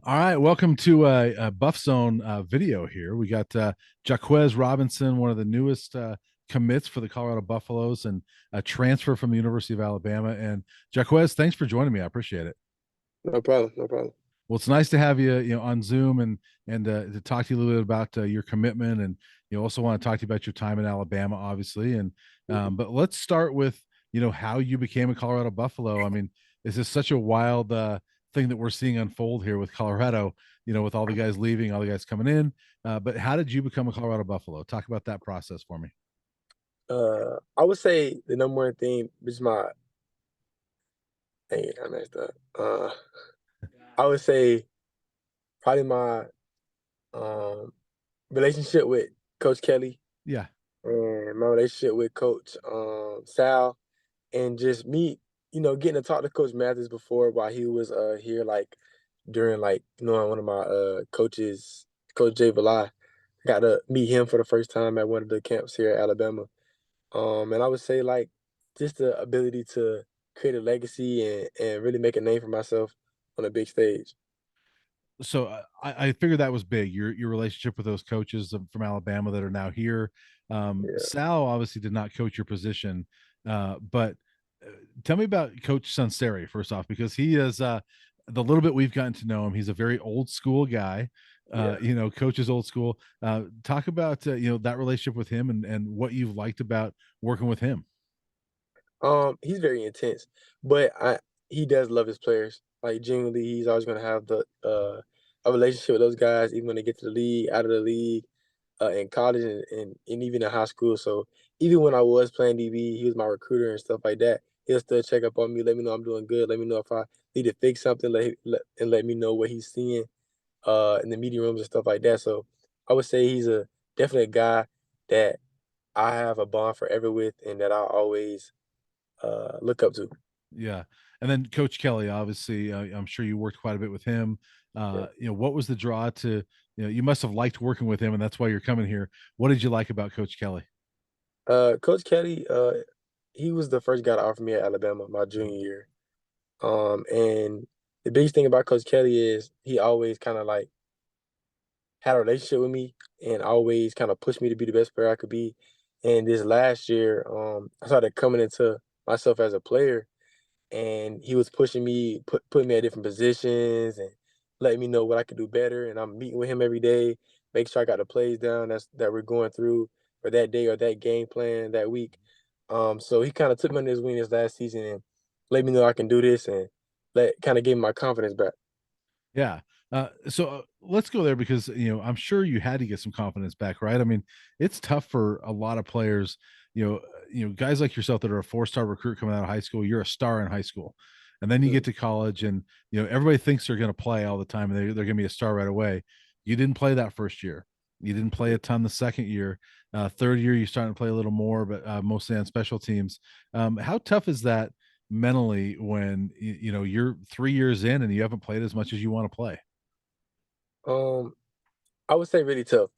All right, welcome to a Buff Zone video here. We got Jahquez Robinson, one of the newest commits for the Colorado Buffaloes, and a transfer from the University of Alabama. And Jahquez, thanks for joining me. I appreciate it. No problem. No problem. Well, it's nice to have you, on Zoom and to talk to you a little bit about your commitment, and also want to talk to you about your time in Alabama, obviously. And Mhm. but let's start with how you became a Colorado Buffalo. I mean, this is such a wild thing that we're seeing unfold here with Colorado. With all the guys leaving, all the guys coming in. But how did you become a Colorado Buffalo? Talk about that process for me. I would say the number one thing is dang it, I messed up. I would say probably my um relationship with Coach Kelly Yeah, and my relationship with Coach Sal, and just me, getting to talk to Coach Mathis before while he was here, like during one of my coaches, Coach Jay Valai. Got to meet him for the first time at one of the camps here at Alabama. And I would say just the ability to create a legacy and really make a name for myself on a big stage. so I figured that was big. Your relationship with those coaches from Alabama that are now here. Yeah. Sal obviously did not coach your position, but tell me about Coach Sunseri first off, because he is the little bit we've gotten to know him. He's a very old school guy. Yeah. Coach is old school. Talk about that relationship with him and what you've liked about working with him. He's very intense, but he does love his players. Like genuinely, he's always gonna have the a relationship with those guys, even when they get to the league, out of the league, in college and even in high school. So even when I was playing DB, he was my recruiter and stuff like that. He'll still check up on me, let me know I'm doing good, let me know if I need to fix something, and let me know what he's seeing in the meeting rooms and stuff like that. So I would say he's a definitely a guy that I have a bond forever with and that I always look up to. Yeah, and then Coach Kelly, obviously, I'm sure you worked quite a bit with him. Yeah. What was the draw to? You must have liked working with him, and that's why you're coming here. What did you like about Coach Kelly? Coach Kelly, he was the first guy to offer me at Alabama my junior year. And the biggest thing about Coach Kelly is he always kind of like had a relationship with me and always kind of pushed me to be the best player I could be. And this last year, I started coming into myself as a player, and he was pushing me, putting me at different positions and letting me know what I could do better. And I'm meeting with him every day, make sure I got the plays down that we're going through for that day or that game plan that week. So he kind of took me under his wing this last season and let me know I can do this and let kind of gave me my confidence back. Yeah. So let's go there because I'm sure you had to get some confidence back, right? I mean, it's tough for a lot of players. Guys like yourself that are a four-star recruit coming out of high school. You're a star in high school, and then you get Mm. to college, and everybody thinks they're going to play all the time, and they're going to be a star right away. You didn't play that first year. You didn't play a ton the second year. Third year, you starting to play a little more, but mostly on special teams. How tough is that mentally when you're 3 years in and you haven't played as much as you want to play? Um, I would say really tough,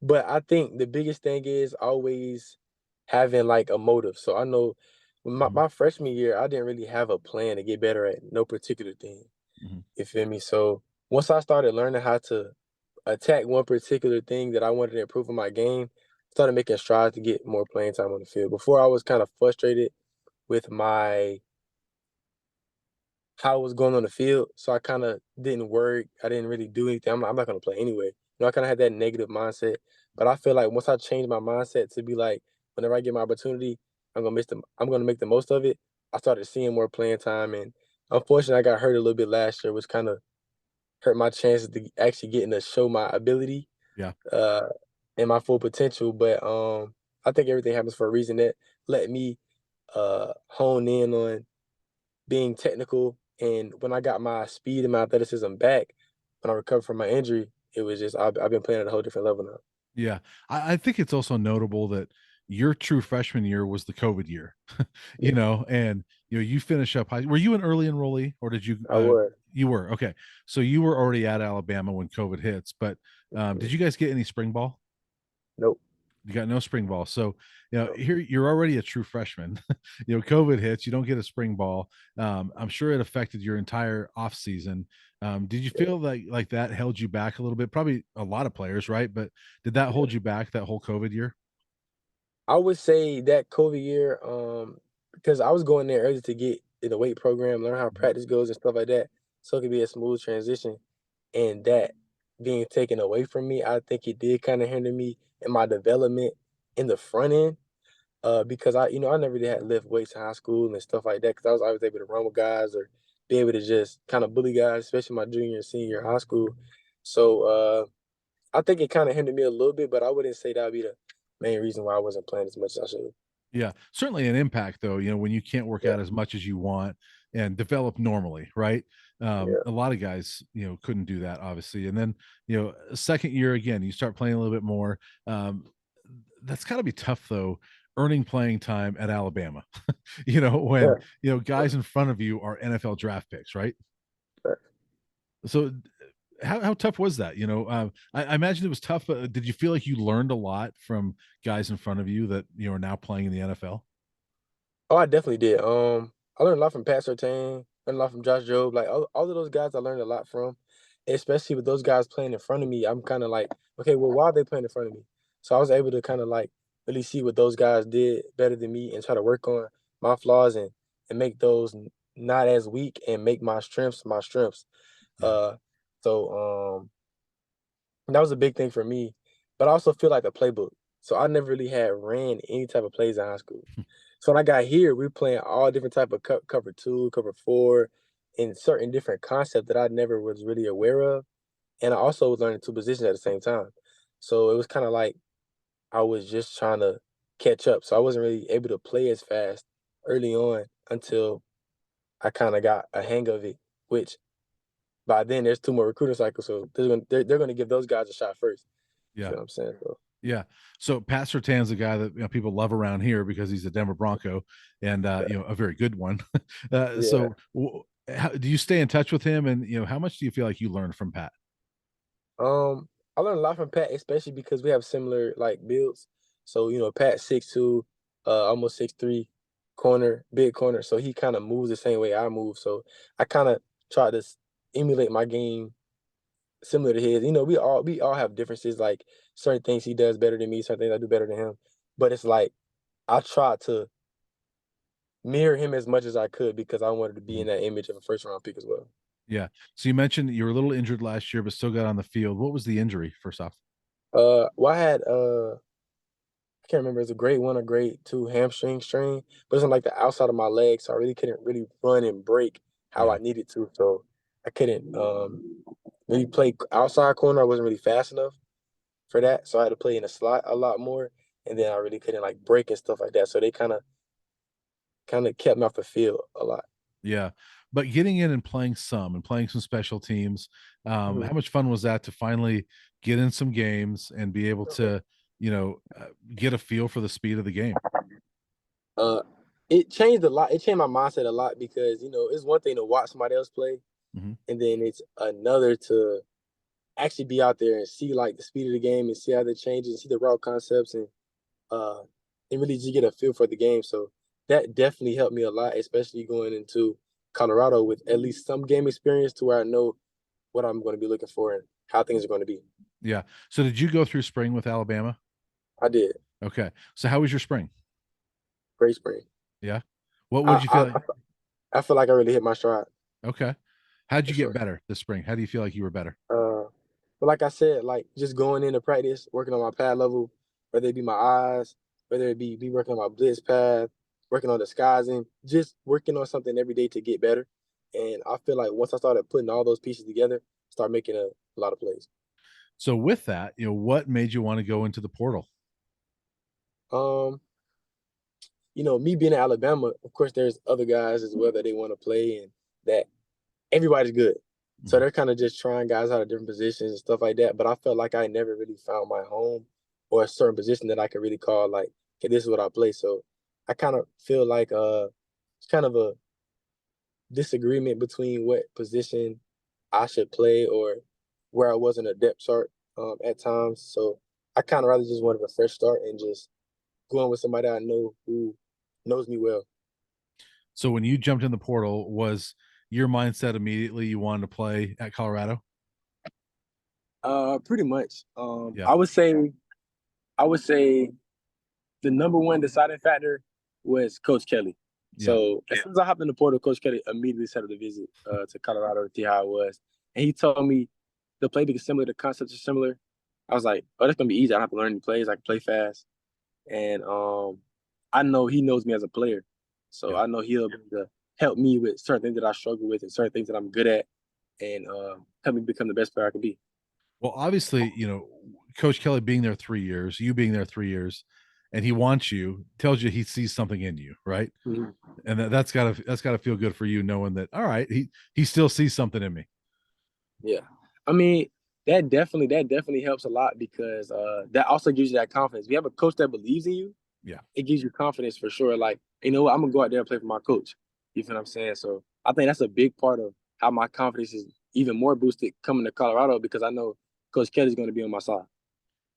but I think the biggest thing is always having like a motive. So I know Mhm, my freshman year, I didn't really have a plan to get better at no particular thing. mhm. You feel me? So once I started learning how to attack one particular thing that I wanted to improve in my game, started making strides to get more playing time on the field. Before I was kind of frustrated with my how it was going on the field, so I kind of didn't work. I didn't really do anything. I'm not going to play anyway. I kind of had that negative mindset. But I feel like once I changed my mindset to be like, whenever I get my opportunity, I'm gonna make the most of it. I started seeing more playing time, and unfortunately, I got hurt a little bit last year, which kind of hurt my chances to actually getting to show my ability Yeah. uh, and my full potential. But I think everything happens for a reason. That let me hone in on being technical. And when I got my speed and my athleticism back, when I recovered from my injury, it was just I've been playing at a whole different level now. Yeah. I think it's also notable that your true freshman year was the COVID year, Yeah, and you finish up high. Were you an early enrollee or did you I was. you were okay. So you were already at Alabama when COVID hits, but did Mhm. you guys get any spring ball? Nope. You got no spring ball. So, No. here you're already a true freshman. COVID hits, you don't get a spring ball. I'm sure it affected your entire off season. Did you Yeah. feel like that held you back a little bit? Probably a lot of players, right? But did that Yeah. hold you back that whole COVID year? I would say that COVID year, because I was going there early to get in the weight program, learn how Mhm. practice goes and stuff like that, so it could be a smooth transition. And that being taken away from me, I think it did kind of hinder me in my development in the front end. Because I never really had lift weights in high school and stuff like that. Because I was always able to run with guys or be able to just kind of bully guys, especially my junior and senior year of high school. So I think it kind of hindered me a little bit, but I wouldn't say that would be the main reason why I wasn't playing as much as I should. Yeah, certainly an impact though, when you can't work Yeah, out as much as you want and develop normally, right? yeah, A lot of guys, couldn't do that obviously. And then, second year again, you start playing a little bit more. Um, that's got to be tough though, earning playing time at Alabama. When, yeah. guys in front of you are NFL draft picks, right? Yeah. So how tough was that? I imagine it was tough. Did you feel like you learned a lot from guys in front of you that are now playing in the NFL? Oh, I definitely did. I learned a lot from Pat Surtain, learned a lot from Josh Jobe. Like all of those guys, I learned a lot from. Especially with those guys playing in front of me, I'm kind of like, okay, well, why are they playing in front of me? So I was able to kind of like really see what those guys did better than me and try to work on my flaws and make those not as weak and make my strengths my strengths. Yeah. Uh, so that was a big thing for me. But I also feel like a playbook. So I never really had ran any type of plays in high school. So when I got here, we were playing all different type of cover two, cover four, and certain different concepts that I never was really aware of. And I also was learning two positions at the same time. So it was kind of like I was just trying to catch up. So I wasn't really able to play as fast early on until I kind of got a hang of it, which by then there's two more recruiting cycles. So they're gonna give those guys a shot first. You Yeah. feel what I'm saying? So Yeah. So Pat Surtain's a guy that people love around here because he's a Denver Bronco and yeah. a very good one. Yeah. So how, do you stay in touch with him and how much do you feel like you learned from Pat? I learned a lot from Pat, especially because we have similar like builds. So, Pat 6'2", almost 6'3", corner, big corner. So he kind of moves the same way I move. So I kind of try to emulate my game similar to his. We all have differences, like certain things he does better than me, certain things I do better than him. But it's like I try to mirror him as much as I could because I wanted to be Mhm. in that image of a first round pick as well. Yeah. So you mentioned that you were a little injured last year, but still got on the field. What was the injury first off? Well, I had I can't remember. It's a grade one or grade two hamstring strain, but it's on like the outside of my leg, so I really couldn't really run and break how Yeah. I needed to. So I couldn't really play outside corner. I wasn't really fast enough for that, so I had to play in the slot a lot more. And then I really couldn't like break and stuff like that. So they kind of kept me off the field a lot. Yeah. But getting in and playing some special teams, Mhm. how much fun was that to finally get in some games and be able to, get a feel for the speed of the game? Uh, it changed a lot. It changed my mindset a lot because it's one thing to watch somebody else play, Mhm. and then it's another to actually be out there and see like the speed of the game and see how they change and see the route concepts uh and really just get a feel for the game. So that definitely helped me a lot, especially going into Colorado with at least some game experience to where I know what I'm going to be looking for and how things are going to be. Yeah. So did you go through spring with Alabama? I did. Okay. So how was your spring? Great spring. Yeah. What I did you feel I like? I feel like I really hit my stride Okay. How'd for you get sure. better this spring? How do you feel like you were better? But like I said, like just going into practice, working on my pad level, whether it be my eyes, whether it be me working on my blitz path, working on disguising, just working on something every day to get better. And I feel like once I started putting all those pieces together, start making a lot of plays. So with that, what made you want to go into the portal? Um, me being in Alabama, of course, there's other guys as well that they want to play and that everybody's good. So Mhm. they're kind of just trying guys out of different positions and stuff like that. But I felt like I never really found my home or a certain position that I could really call like, okay, this is what I play. So I kind of feel like it's kind of a disagreement between what position I should play or where I was in a depth chart at times. So I kind of rather just wanted a fresh start and just going with somebody I know who knows me well. So when you jumped in the portal, was your mindset immediately you wanted to play at Colorado? Pretty much. Yeah. I would say the number one deciding factor was Coach Kelly. Yeah. So as soon as I hopped in the portal, Coach Kelly immediately set up the visit to Colorado to see how it was, and he told me the playbook is similar, the concepts are similar. I was like, oh, that's gonna be easy. I don't have to learn any plays. I can play fast, and I know he knows me as a player, so Yeah. I know he'll be able to help me with certain things that I struggle with and certain things that I'm good at, and help me become the best player I can be. Well, obviously, Coach Kelly being there 3 years, you being there 3 years, and he wants you, tells you he sees something in you, right? Mhm. And that's gotta feel good for you knowing that, all right, he still sees something in me. Yeah. I mean, that definitely helps a lot because that also gives you that confidence. If you have a coach that believes in you, Yeah. it gives you confidence for sure. Like, you know what, I'm gonna go out there and play for my coach. You feel what I'm saying? So I think that's a big part of how my confidence is even more boosted coming to Colorado because I know Coach Kelly's gonna be on my side.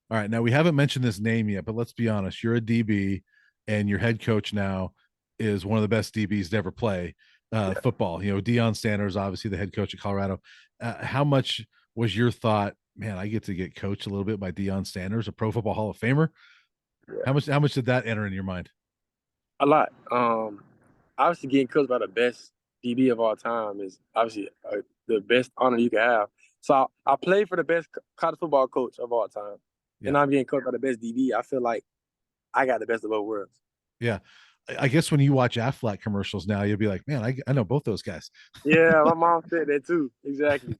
All right. Now we haven't mentioned this name yet, but let's be honest. You're a DB, and your head coach now is one of the best DBs to ever play Yeah. football. Deion Sanders, obviously the head coach of Colorado. How much was your thought? Man, I get to get coached a little bit by Deion Sanders, a Pro Football Hall of Famer. Yeah. How much did that enter in your mind? A lot. Obviously getting coached by the best DB of all time is obviously the best honor you can have. So I played for the best college football coach of all time, and Yeah. I'm getting coached by the best DB. I feel like I got the best of both worlds. Yeah. I guess when you watch Aflac commercials now, you'll be like, man, I know both those guys. Yeah, my mom said that too. Exactly.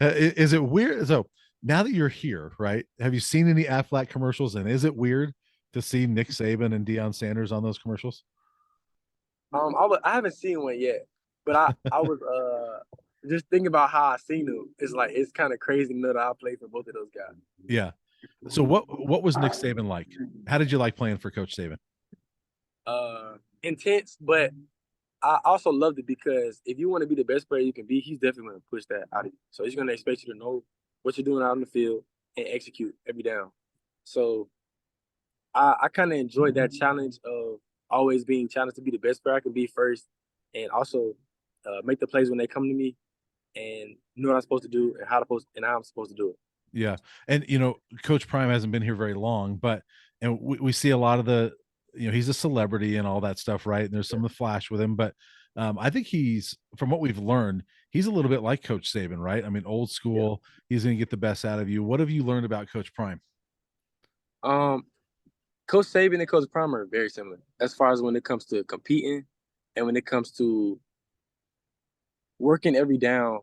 Is it weird? So now that you're here, right? Have you seen any Aflac commercials? And is it weird to see Nick Saban and Deion Sanders on those commercials? I haven't seen one yet, but I was just thinking about how I seen them. It's like it's kind of crazy to know that I played for both of those guys. Yeah. So what was Nick Saban like? How did you like playing for Coach Saban? Intense, but I also loved it because if you want to be the best player you can be, he's definitely going to push that out of you. So he's going to expect you to know what you're doing out on the field and execute every down. So I kind of enjoyed that challenge of always being challenged to be the best player I can be first, and also make the plays when they come to me and know what I'm supposed to do and how I'm supposed to do it. Yeah. And Coach Prime hasn't been here very long, but and we see a lot of the, he's a celebrity and all that stuff, right? And there's Yeah. some of the flash with him, but I think he's, from what we've learned, he's a little bit like Coach Saban, right? I mean, old Yeah. school. He's going to get the best out of you. What have you learned about Coach Prime? Um, Coach Saban and Coach Prime are very similar as far as when it comes to competing and when it comes to working every down,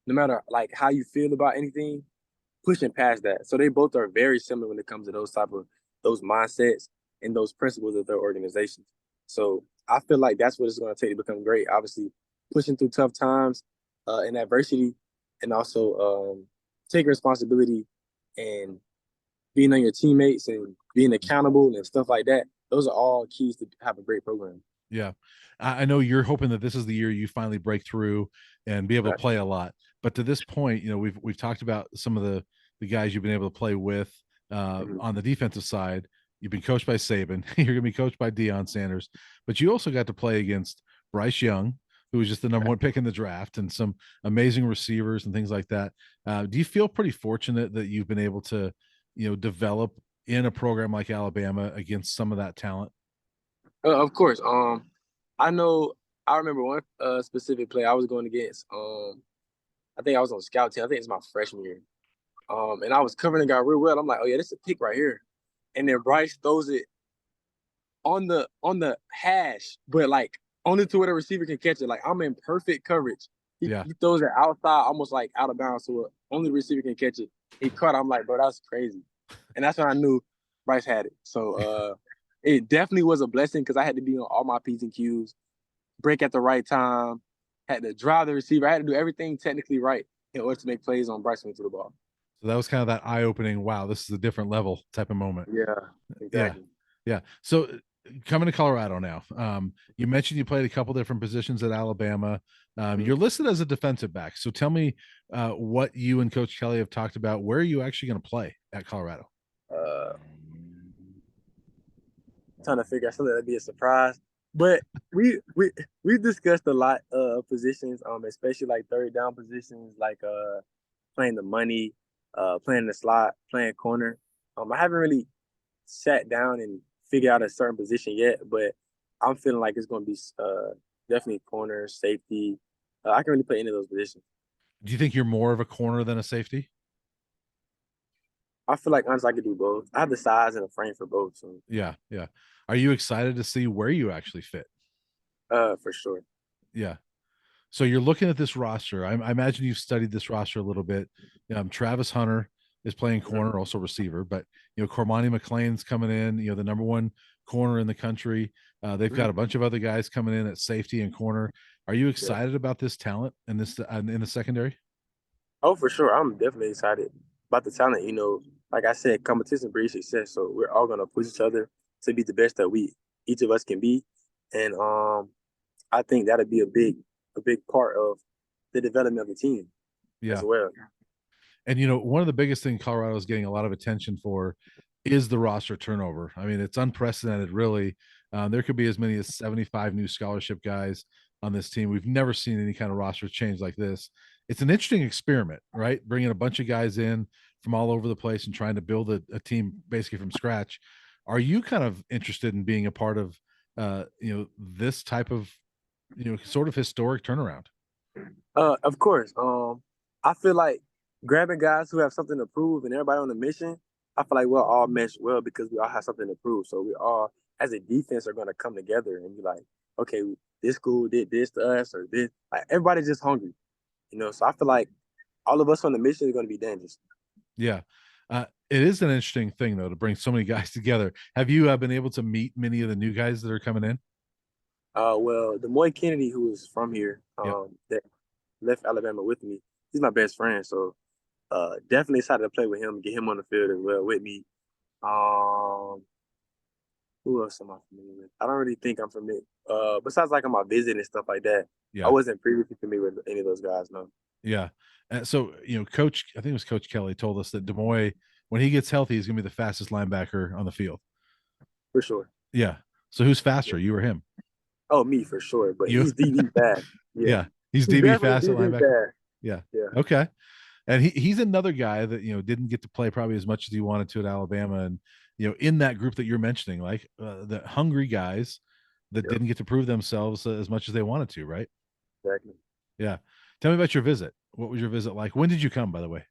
no matter like how you feel about anything, pushing past that. So they both are very similar when it comes to those mindsets and those principles of their organizations. So I feel like that's what it's going to take to become great. Obviously, pushing through tough times and adversity, and also taking responsibility and being on your teammates and being accountable and stuff like that. Those are all keys to have a great program. Yeah. I know you're hoping that this is the year you finally break through and be able to Right. play a lot. But to this point, we've talked about some of the guys you've been able to play with Mhm. on the defensive side. You've been coached by Saban. You're going to be coached by Deion Sanders, but you also got to play against Bryce Young, who was just the number one pick in the draft, and some amazing receivers and things like that. Do you feel pretty fortunate that you've been able to, develop in a program like Alabama against some of that talent? Of course. I know. I remember one specific play I was going against. I think I was on scout team. I think it's my freshman year. And I was covering the guy real well. I'm like, oh yeah, this is a pick right here. And then Bryce throws it on the hash, but like only to where the receiver can catch it. Like I'm in perfect coverage. He, Yeah. he throws it outside, almost like out of bounds, so only the receiver can catch it. He caught. I'm like, bro, that's crazy. And that's when I knew Bryce had it. So it definitely was a blessing because I had to be on all my P's and Q's, break at the right time, had to drive the receiver. I had to do everything technically right in order to make plays on Bryce when he threw the ball. So that was kind of that eye-opening, wow, this is a different level type of moment. Yeah, Yeah. exactly. Yeah. So coming to Colorado now, you mentioned you played a couple different positions at Alabama. Mhm. You're listed as a defensive back. So tell me what you and Coach Kelly have talked about. Where are you actually going to play at Colorado? trying to figure out something that'd be a surprise. But we discussed a lot of positions, especially like third down positions, like playing the money, playing the slot, playing corner. I haven't really sat down and figured out a certain position yet, but I'm feeling like it's going to be definitely corner, safety. I can really play any of those positions. Do you think you're more of a corner than a safety? I feel like honestly I could do both. I have the size and the frame for both, so Yeah, yeah. Are you excited to see where you actually fit? for sure. Yeah. So you're looking at this roster. I imagine you've studied this roster a little bit. Travis Hunter is playing Mhm. corner, also receiver, but Cormani McLean's coming in. The number one corner in the country. They've got Mhm. a bunch of other guys coming in at safety and corner. Are you Yeah. excited about this talent and this in the secondary? Oh, for sure. I'm definitely excited about the talent. Like I said, competition breeds success. So we're all gonna push each other to be the best that we each of us can be. And I think that'll be a big part of the development of the team as Yeah. well. And one of the biggest things Colorado is getting a lot of attention for is the roster turnover. I mean, it's unprecedented, really. There could be as many as 75 new scholarship guys on this team. We've never seen any kind of roster change like this. It's an interesting experiment, right? Bringing a bunch of guys in from all over the place and trying to build a team basically from scratch. Are you kind of interested in being a part of, this type of, sort of historic turnaround? Of course. I feel like grabbing guys who have something to prove and everybody on a mission, I feel like we'll all mesh well because we all have something to prove. So we all, as a defense, are going to come together and be like, okay, this school did this to us or this. Like everybody's just hungry, So I feel like all of us on the mission is going to be dangerous. Yeah. It is an interesting thing though to bring so many guys together. Have you been able to meet many of the new guys that are coming in? Well, the Moy Kennedy, who is from here, Yep. that left Alabama with me, he's my best friend. So definitely excited to play with him, get him on the field as well with me. Um, who else am I familiar with? I don't really think I'm familiar. Besides like on my visit and stuff like that, I Yeah. wasn't previously familiar with any of those guys. No, Yeah. So, Coach, I think it was Coach Kelly told us that Demoy, when he gets healthy, he's going to be the fastest linebacker on the field. for sure. Yeah. So who's Yeah. faster, you or him? Oh, me for sure. But You? he's DB fast. Yeah, Yeah. He's he's DB definitely fast at DB linebacker. fast. Yeah. Yeah, Okay. And he's another guy that, didn't get to play probably as much as he wanted to at Alabama. And, in that group that you're mentioning, like the hungry guys that yeah, didn't get to prove themselves as much as they wanted to, right? exactly. Yeah. Tell me about your visit. What was your visit like? When did you come, by the way?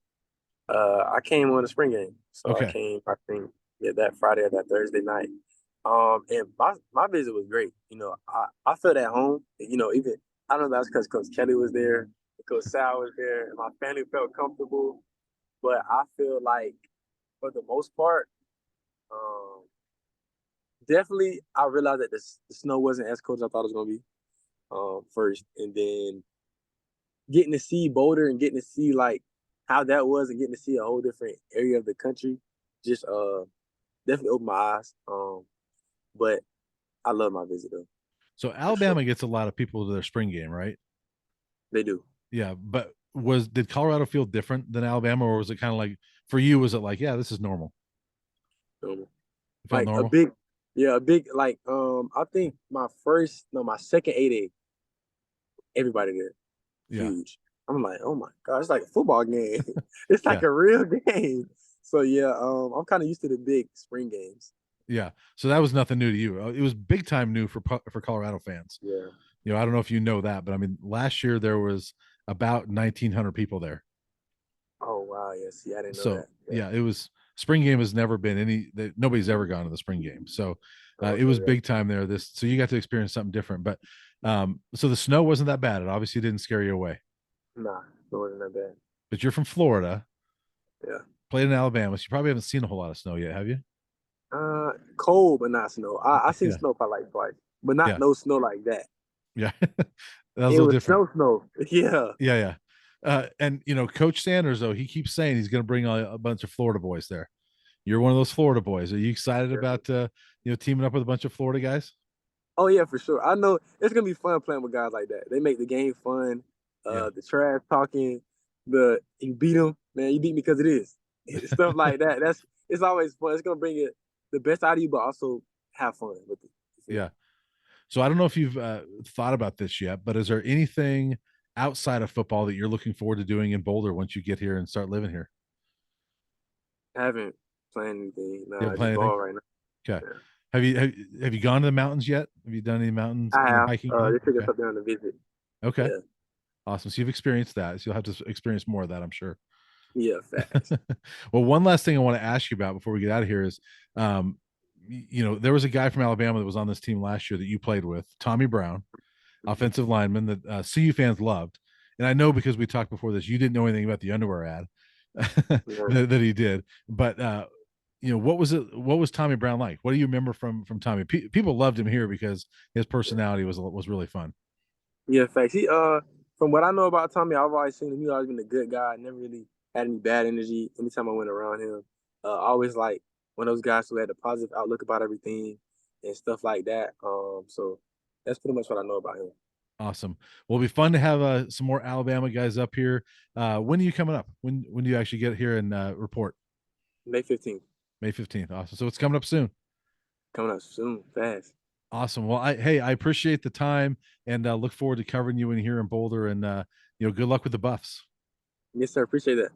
I came on the spring game, so I Okay. came. I think yeah that Friday or that Thursday night. And my visit was great. I felt at home. Even I don't know if that's because Coach Kelly was there, Coach Sal was there, and my family felt comfortable. But I feel like for the most part, um, definitely I realized that the snow wasn't as cold as I thought it was gonna be. First, and then getting to see Boulder and getting to see like how that was, and getting to see a whole different area of the country, just definitely opened my eyes. But I love my visit though, So for sure. Alabama gets a lot of people to their spring game, right? They do. Yeah, but did Colorado feel different than Alabama, or was it kind of like for you? Was it like, yeah, this is normal? Um, It felt like a normal. big, yeah, a big like I think my second 8A, everybody there, Yeah, huge. I'm like, oh my god, it's like a football game. It's like yeah, a real game. So yeah, I'm kind of used to the big spring games. yeah. So that was nothing new to you. It was big time new for Colorado fans. Yeah. I don't know if you know that, but I mean, last year there was about 1,900 people there. Oh wow, yeah. See, I didn't know So that. Yeah. yeah, it was spring game has never been nobody's ever gone to the spring game. So it Okay, was yeah. big time there. So you got to experience something different. But so the snow wasn't that bad. It obviously didn't scare you away. Nah, it wasn't that bad. But you're from Florida, Yeah. played in Alabama, so you probably haven't seen a whole lot of snow yet, have you? Cold but not snow. I seen Yeah, snow probably like twice, but not yeah, no snow like that. yeah. That was a It little was different. snow. Yeah. Yeah, yeah. And Coach Sanders though, he keeps saying he's going to bring a bunch of Florida boys there. You're one of those Florida boys. Are you excited Yeah. about teaming up with a bunch of Florida guys? Oh yeah, for sure. I know it's gonna be fun playing with guys like that. They make the game fun. Yeah, The trash talking, the you beat them, man. You beat me because it is stuff like that. it's always fun. It's gonna bring it the best out of you, but also have fun with it. You feel Yeah. me? So I don't know if you've thought about this yet, but is there anything outside of football that you're looking forward to doing in Boulder once you get here and start living here? I haven't planned anything. You Nah, haven't just planned anything? ball right now. Okay. Yeah. Have you gone to the mountains yet? Have you done any mountains, I any have. hiking yet? They took us Okay. up there on a visit. Okay. Yeah. Awesome. So you've experienced that. So you'll have to experience more of that, I'm sure. Yeah, facts. Well, one last thing I want to ask you about before we get out of here is, there was a guy from Alabama that was on this team last year that you played with, Tommy Brown, Mhm. offensive lineman that CU fans loved. And I know because we talked before this, you didn't know anything about the underwear ad Yeah. that he did. But what was it? What was Tommy Brown like? What do you remember from Tommy? People loved him here because his Yeah. personality was really fun. Yeah, facts. From what I know about Tommy, I've always seen him. He always been a good guy. Never really had any bad energy. Anytime I went around him, always like one of those guys who had a positive outlook about everything and stuff like that. So that's pretty much what I know about him. Awesome. Well, it'll be fun to have some more Alabama guys up here. When are you coming up? When do you actually get here and report? May 15th, May 15th. Awesome. So it's coming up soon. coming up soon, fast. Awesome. Well, I appreciate the time and look forward to covering you in here in Boulder. And good luck with the Buffs. Yes, sir. Appreciate that.